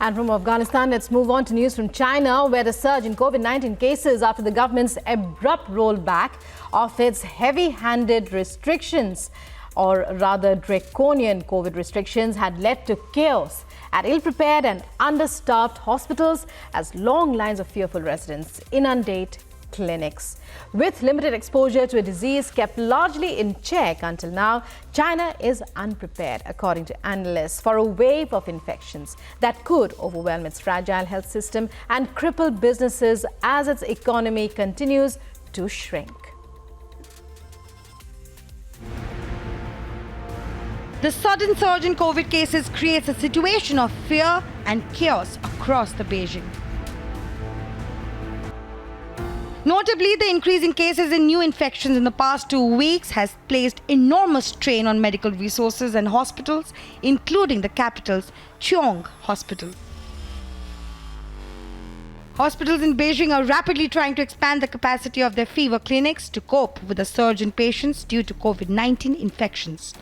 And from Afghanistan, let's move on to news from China, where the surge in COVID-19 cases after the government's abrupt rollback of its heavy-handed restrictions, or rather draconian COVID restrictions, had led to chaos at ill-prepared and understaffed hospitals as long lines of fearful residents inundate clinics. With limited exposure to a disease kept largely in check until now, China is unprepared, according to analysts, for a wave of infections that could overwhelm its fragile health system and cripple businesses as its economy continues to shrink. The sudden surge in COVID cases creates a situation of fear and chaos across the Beijing. Notably, the increase in cases and new infections in the past 2 weeks has placed enormous strain on medical resources and hospitals, including the capital's Chuang Hospital. Hospitals in Beijing are rapidly trying to expand the capacity of their fever clinics to cope with the surge in patients due to COVID-19 infections.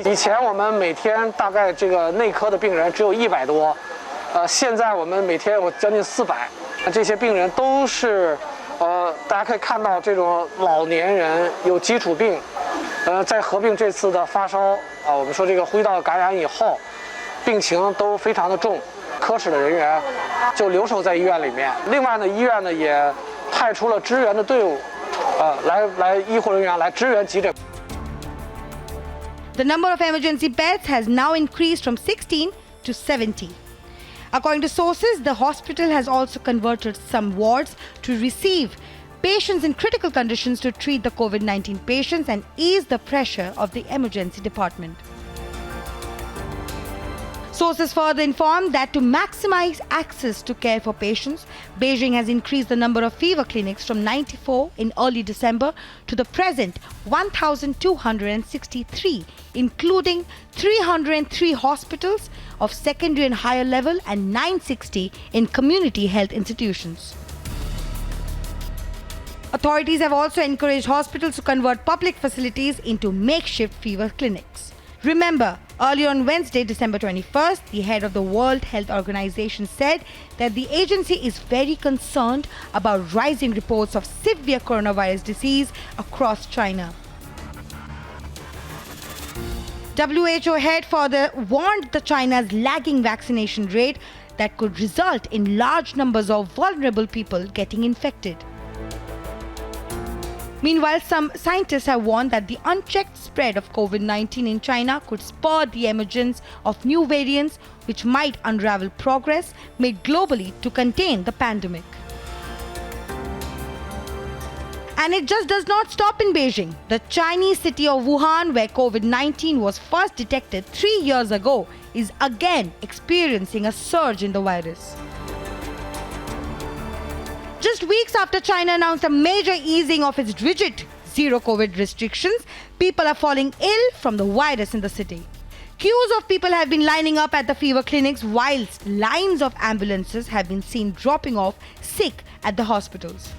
以前我们每天大概这个内科的病人只有100多，现在我们每天有将近400。这些病人都是，大家可以看到这种老年人有基础病，再合并这次的发烧我们说这个呼吸道感染以后，病情都非常的重，科室的人员就留守在医院里面。另外呢，医院呢也派出了支援的队伍，来医护人员来支援急诊。 The number of emergency beds has now increased from 16 to 70. According to sources, the hospital has also converted some wards to receive patients in critical conditions to treat the COVID-19 patients and ease the pressure of the emergency department. Sources further informed that to maximize access to care for patients, Beijing has increased the number of fever clinics from 94 in early December to the present 1,263, including 303 hospitals of secondary and higher level and 960 in community health institutions. Authorities have also encouraged hospitals to convert public facilities into makeshift fever clinics. Remember, earlier on Wednesday, December 21st, the head of the World Health Organization said that the agency is very concerned about rising reports of severe coronavirus disease across China. WHO head further warned the China's lagging vaccination rate that could result in large numbers of vulnerable people getting infected. Meanwhile, some scientists have warned that the unchecked spread of COVID-19 in China could spur the emergence of new variants which might unravel progress made globally to contain the pandemic. And it just does not stop in Beijing. The Chinese city of Wuhan, where COVID-19 was first detected 3 years ago, is again experiencing a surge in the virus. Just weeks after China announced a major easing of its rigid zero-COVID restrictions, people are falling ill from the virus in the city. Queues of people have been lining up at the fever clinics, whilst lines of ambulances have been seen dropping off sick at the hospitals.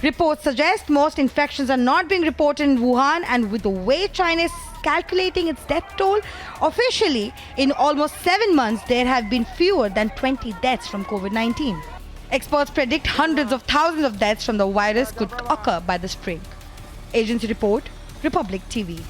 Reports suggest most infections are not being reported in Wuhan, and with the way China is calculating its death toll, officially, in almost 7 months, there have been fewer than 20 deaths from COVID-19. Experts predict hundreds of thousands of deaths from the virus could occur by the spring. Agency report, Republic TV.